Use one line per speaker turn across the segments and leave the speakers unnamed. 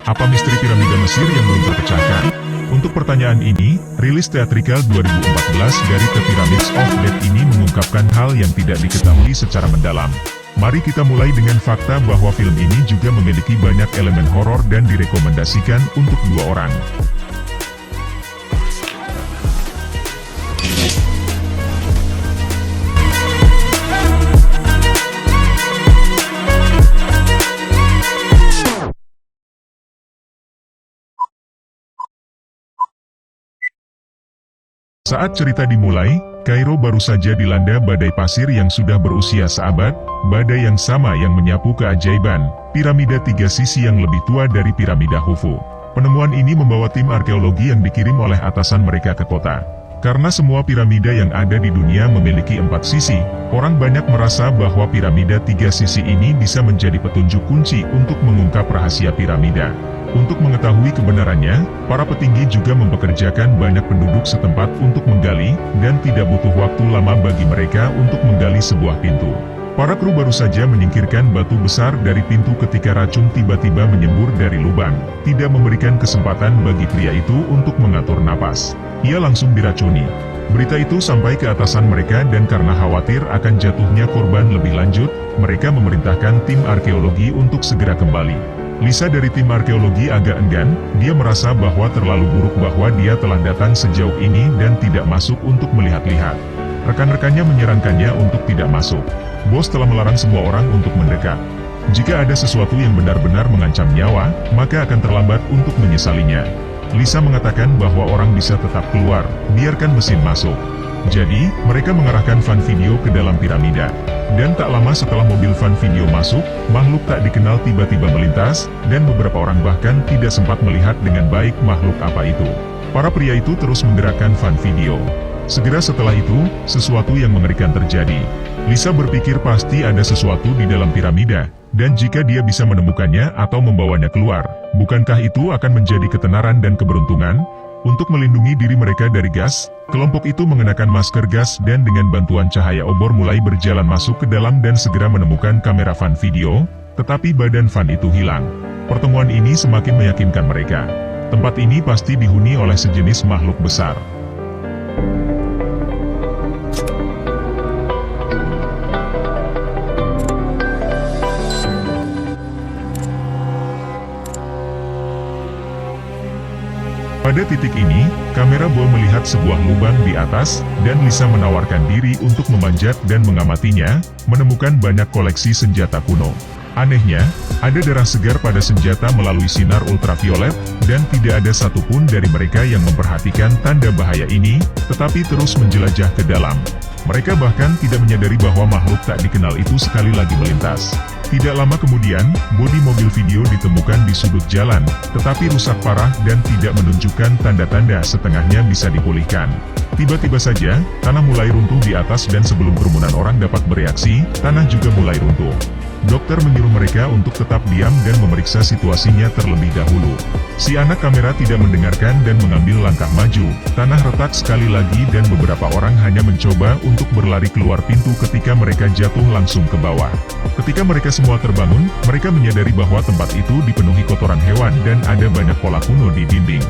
Apa misteri piramida Mesir yang belum terpecahkan? Untuk pertanyaan ini, rilis teatrikal 2014 dari The Pyramids of Death ini mengungkapkan hal yang tidak diketahui secara mendalam. Mari kita mulai dengan fakta bahwa film ini juga memiliki banyak elemen horor dan direkomendasikan untuk dua orang. Saat cerita dimulai, Kairo baru saja dilanda badai pasir yang sudah berusia seabad, badai yang sama yang menyapu keajaiban, piramida tiga sisi yang lebih tua dari piramida Khufu. Penemuan ini membawa tim arkeologi yang dikirim oleh atasan mereka ke kota. Karena semua piramida yang ada di dunia memiliki 4 sisi, orang banyak merasa bahwa piramida tiga sisi ini bisa menjadi petunjuk kunci untuk mengungkap rahasia piramida. Untuk mengetahui kebenarannya, para petinggi juga mempekerjakan banyak penduduk setempat untuk menggali, dan tidak butuh waktu lama bagi mereka untuk menggali sebuah pintu. Para kru baru saja menyingkirkan batu besar dari pintu ketika racun tiba-tiba menyembur dari lubang, tidak memberikan kesempatan bagi pria itu untuk mengatur napas. Ia langsung diracuni. Berita itu sampai ke atasan mereka dan karena khawatir akan jatuhnya korban lebih lanjut, mereka memerintahkan tim arkeologi untuk segera kembali. Lisa dari tim arkeologi agak enggan, dia merasa bahwa terlalu buruk bahwa dia telah datang sejauh ini dan tidak masuk untuk melihat-lihat. Rekan-rekannya menyarankannya untuk tidak masuk. Bos telah melarang semua orang untuk mendekat. Jika ada sesuatu yang benar-benar mengancam nyawa, maka akan terlambat untuk menyesalinya. Lisa mengatakan bahwa orang bisa tetap keluar, biarkan mesin masuk. Jadi, mereka mengarahkan van video ke dalam piramida. Dan tak lama setelah mobil van video masuk, makhluk tak dikenal tiba-tiba melintas, dan beberapa orang bahkan tidak sempat melihat dengan baik makhluk apa itu. Para pria itu terus menggerakkan van video. Segera setelah itu, sesuatu yang mengerikan terjadi. Lisa berpikir pasti ada sesuatu di dalam piramida, dan jika dia bisa menemukannya atau membawanya keluar, bukankah itu akan menjadi ketenaran dan keberuntungan? Untuk melindungi diri mereka dari gas, kelompok itu mengenakan masker gas dan dengan bantuan cahaya obor mulai berjalan masuk ke dalam dan segera menemukan kamera van video, tetapi badan van itu hilang. Pertemuan ini semakin meyakinkan mereka. Tempat ini pasti dihuni oleh sejenis makhluk besar. Pada titik ini, kamera Bo melihat sebuah lubang di atas, dan Lisa menawarkan diri untuk memanjat dan mengamatinya, menemukan banyak koleksi senjata kuno. Anehnya, ada darah segar pada senjata melalui sinar ultraviolet, dan tidak ada satupun dari mereka yang memperhatikan tanda bahaya ini, tetapi terus menjelajah ke dalam. Mereka bahkan tidak menyadari bahwa makhluk tak dikenal itu sekali lagi melintas. Tidak lama kemudian, bodi mobil video ditemukan di sudut jalan, tetapi rusak parah dan tidak menunjukkan tanda-tanda setengahnya bisa dipulihkan. Tiba-tiba saja, tanah mulai runtuh di atas dan sebelum kerumunan orang dapat bereaksi, tanah juga mulai runtuh. Dokter menyuruh mereka untuk tetap diam dan memeriksa situasinya terlebih dahulu. Si anak kamera tidak mendengarkan dan mengambil langkah maju. Tanah retak sekali lagi dan beberapa orang hanya mencoba untuk berlari keluar pintu ketika mereka jatuh langsung ke bawah. Ketika mereka semua terbangun, mereka menyadari bahwa tempat itu dipenuhi kotoran hewan dan ada banyak pola kuno di dinding.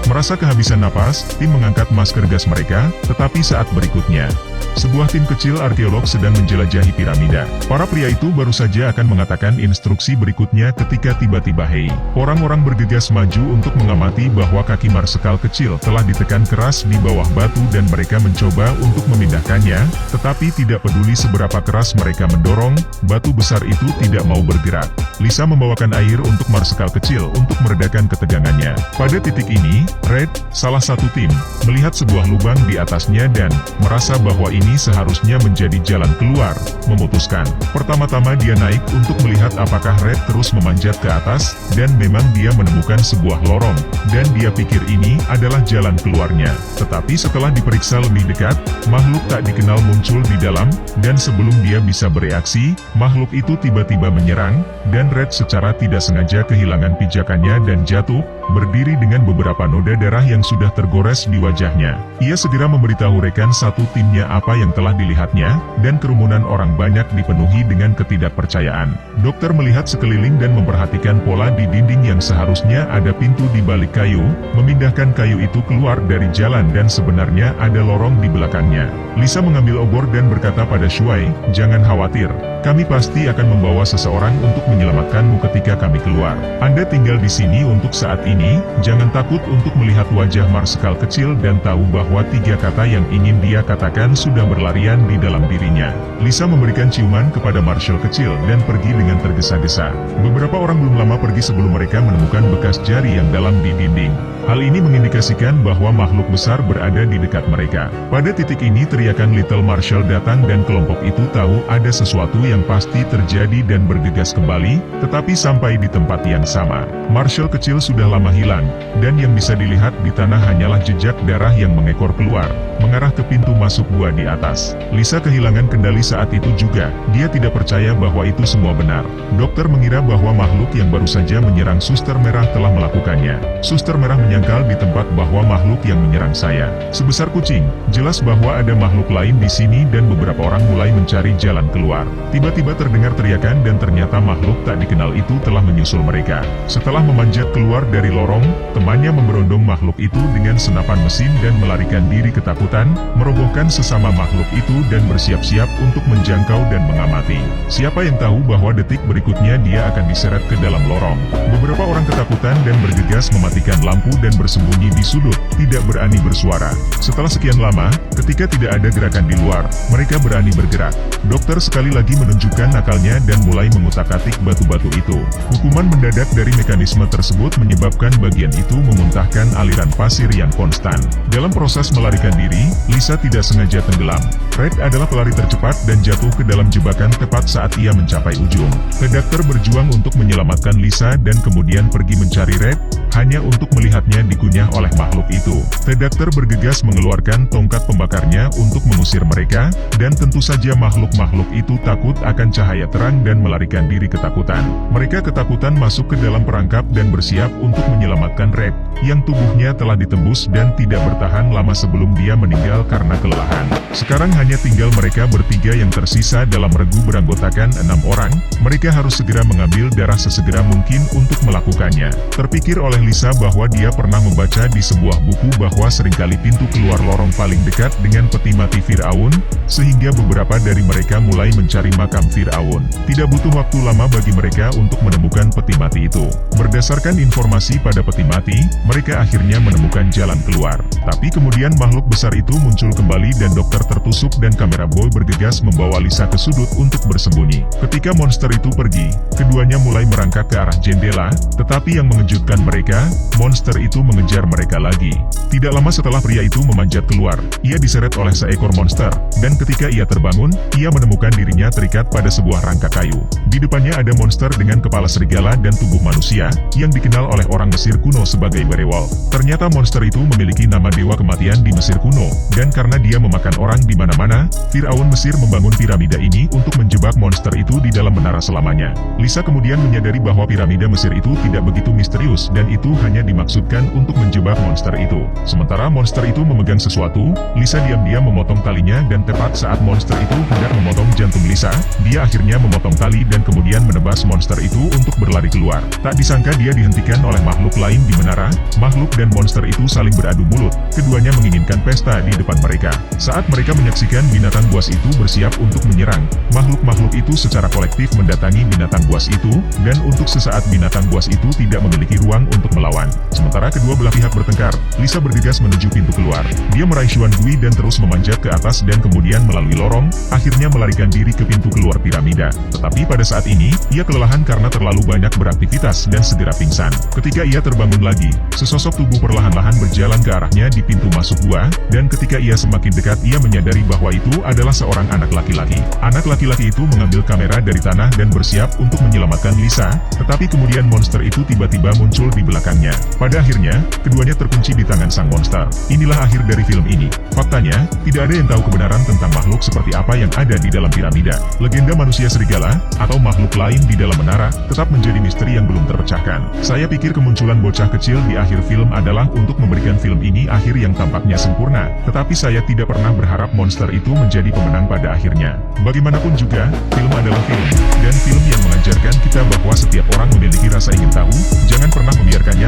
Merasa kehabisan napas, tim mengangkat masker gas mereka, tetapi saat berikutnya, sebuah tim kecil arkeolog sedang menjelajahi piramida. Para pria itu baru saja akan mengatakan instruksi berikutnya ketika tiba-tiba orang-orang bergegas maju untuk mengamati bahwa kaki marsekal kecil telah ditekan keras di bawah batu dan mereka mencoba untuk memindahkannya, tetapi tidak peduli seberapa keras mereka mendorong, batu besar itu tidak mau bergerak. Lisa membawakan air untuk marsekal kecil untuk meredakan ketegangannya. Pada titik ini, Red, salah satu tim, melihat sebuah lubang di atasnya dan merasa bahwa ini seharusnya menjadi jalan keluar, memutuskan. Pertama-tama dia naik untuk melihat apakah Red terus memanjat ke atas, dan memang dia menemukan sebuah lorong, dan dia pikir ini adalah jalan keluarnya. Tetapi setelah diperiksa lebih dekat, makhluk tak dikenal muncul di dalam, dan sebelum dia bisa bereaksi, makhluk itu tiba-tiba menyerang, dan Red secara tidak sengaja kehilangan pijakannya dan jatuh, berdiri dengan beberapa noda noda darah yang sudah tergores di wajahnya. Ia segera memberitahu rekan satu timnya apa yang telah dilihatnya, dan kerumunan orang banyak dipenuhi dengan ketidakpercayaan. Dokter melihat sekeliling dan memperhatikan pola di dinding yang seharusnya ada pintu di balik kayu, memindahkan kayu itu keluar dari jalan dan sebenarnya ada lorong di belakangnya. Lisa mengambil obor dan berkata pada Shuai, "Jangan khawatir, kami pasti akan membawa seseorang untuk menyelamatkanmu ketika kami keluar. Anda tinggal di sini untuk saat ini, jangan takut untuk melihat wajah Marsekal kecil dan tahu bahwa 3 kata yang ingin dia katakan sudah berlarian di dalam dirinya." Lisa memberikan ciuman kepada Marshal kecil dan pergi dengan tergesa-gesa. Beberapa orang belum lama pergi sebelum mereka menemukan bekas jari yang dalam di dinding. Hal ini mengindikasikan bahwa makhluk besar berada di dekat mereka. Pada titik ini teriakan Little Marshal datang dan kelompok itu tahu ada sesuatu yang pasti terjadi dan bergegas kembali, tetapi sampai di tempat yang sama. Marshal kecil sudah lama hilang, dan yang bisa dilihat di tanah hanyalah jejak darah yang mengekor keluar, mengarah ke pintu masuk gua di atas. Lisa kehilangan kendali saat itu juga, dia tidak percaya bahwa itu semua benar. Dokter mengira bahwa makhluk yang baru saja menyerang Suster Merah telah melakukannya. Suster Merah menyangkal di tempat bahwa makhluk yang menyerang saya sebesar kucing. Jelas bahwa ada makhluk lain di sini dan beberapa orang mulai mencari jalan keluar. Tiba-tiba terdengar teriakan dan ternyata makhluk tak dikenal itu telah menyusul mereka. Setelah memanjat keluar dari lorong, temannya memberondong makhluk itu dengan senapan mesin dan melarikan diri ketakutan, merobohkan sesama makhluk itu dan bersiap-siap untuk menjangkau dan mengamati. Siapa yang tahu bahwa detik berikutnya dia akan diseret ke dalam lorong. Beberapa orang ketakutan dan bergegas mematikan lampu dan bersembunyi di sudut, tidak berani bersuara. Setelah sekian lama, ketika tidak ada gerakan di luar, mereka berani bergerak. Dokter sekali lagi menunjukkan akalnya dan mulai mengutak-atik batu-batu itu. Hukuman mendadak dari mekanisme tersebut menyebabkan bagian itu memuntahkan aliran pasir yang konstan. Dalam proses melarikan diri, Lisa tidak sengaja tenggelam. Red adalah pelari tercepat dan jatuh ke dalam jebakan tepat saat ia mencapai ujung. Redaktor berjuang untuk menyelamatkan Lisa dan kemudian pergi mencari Red, hanya untuk melihatnya dikunyah oleh makhluk itu. Redaktor bergegas mengeluarkan tongkat pembakarnya untuk mengusir mereka, dan tentu saja makhluk-makhluk itu takut akan cahaya terang dan melarikan diri ketakutan. Mereka ketakutan masuk ke dalam perangkap dan bersiap untuk menyelamatkan Red, yang tubuhnya telah ditembus dan tidak bertahan lama sebelum dia meninggal karena kelelahan. Sekarang hanya tinggal mereka bertiga yang tersisa dalam regu beranggotakan 6 orang. Mereka harus segera mengambil darah sesegera mungkin untuk melakukannya. Terpikir oleh Lisa bahwa dia pernah membaca di sebuah buku bahwa seringkali pintu keluar lorong paling dekat dengan peti mati Firaun, sehingga beberapa dari mereka mulai mencari makam Firaun. Tidak butuh waktu lama bagi mereka untuk menemukan peti mati itu. Berdasarkan informasi pada peti mati, mereka akhirnya menemukan jalan keluar. Tapi kemudian makhluk besar itu muncul kembali dan dokter tertusuk dan kamera boy bergegas membawa Lisa ke sudut untuk bersembunyi. Ketika monster itu pergi, keduanya mulai merangkak ke arah jendela, tetapi yang mengejutkan mereka, monster itu mengejar mereka lagi. Tidak lama setelah pria itu memanjat keluar, ia diseret oleh seekor monster, dan ketika ia terbangun, ia menemukan dirinya terikat pada sebuah rangka kayu. Di depannya ada monster dengan kepala serigala dan tubuh manusia, yang dikenal oleh orang Mesir kuno sebagai werewolf. Ternyata monster itu memiliki nama dewa kematian di Mesir kuno, dan karena dia memakan orang di mana-mana, Firaun Mesir membangun piramida ini untuk menjebak monster itu di dalam menara selamanya. Lisa kemudian menyadari bahwa piramida Mesir itu tidak begitu misterius dan itu hanya dimaksudkan untuk menjebak monster itu. Sementara monster itu memegang sesuatu, Lisa diam-diam memotong talinya dan tepat saat monster itu hendak memotong jantung Lisa, dia akhirnya memotong tali dan kemudian menebas monster itu untuk berlari keluar. Tak disangka dia dihentikan oleh makhluk lain di menara. Makhluk dan monster itu saling beradu mulut, keduanya menginginkan pesta di depan mereka. Saat mereka menyaksikan binatang buas itu bersiap untuk menyerang, makhluk-makhluk itu secara kolektif mendatangi binatang buas itu, dan untuk sesaat binatang buas itu tidak memiliki ruang untuk melawan. Sementara kedua belah pihak bertengkar, Lisa bergegas menuju pintu keluar. Dia meraih Xuan Gui dan terus memanjat ke atas dan kemudian melalui lorong, akhirnya melarikan diri ke pintu keluar piramida. Tetapi pada saat ini, ia kelelahan karena terlalu banyak beraktivitas dan segera pingsan. Ketika ia terbangun lagi, sesosok tubuh perlahan-lahan berjalan ke arahnya di pintu masuk gua, dan ketika ia semakin dekat ia menyadari bahwa itu adalah seorang anak laki-laki. Anak laki-laki itu mengambil kamera dari tanah dan bersiap untuk menyelamatkan Lisa, tetapi kemudian monster itu tiba-tiba muncul di belakangnya. Pada akhirnya akhirnya, keduanya terkunci di tangan sang monster. Inilah akhir dari film ini. Faktanya, tidak ada yang tahu kebenaran tentang makhluk seperti apa yang ada di dalam piramida. Legenda manusia serigala, atau makhluk lain di dalam menara, tetap menjadi misteri yang belum terpecahkan. Saya pikir kemunculan bocah kecil di akhir film adalah untuk memberikan film ini akhir yang tampaknya sempurna, tetapi saya tidak pernah berharap monster itu menjadi pemenang pada akhirnya. Bagaimanapun juga, film adalah film, dan film yang mengajarkan kita bahwa setiap orang memiliki rasa ingin tahu, jangan pernah membiarkannya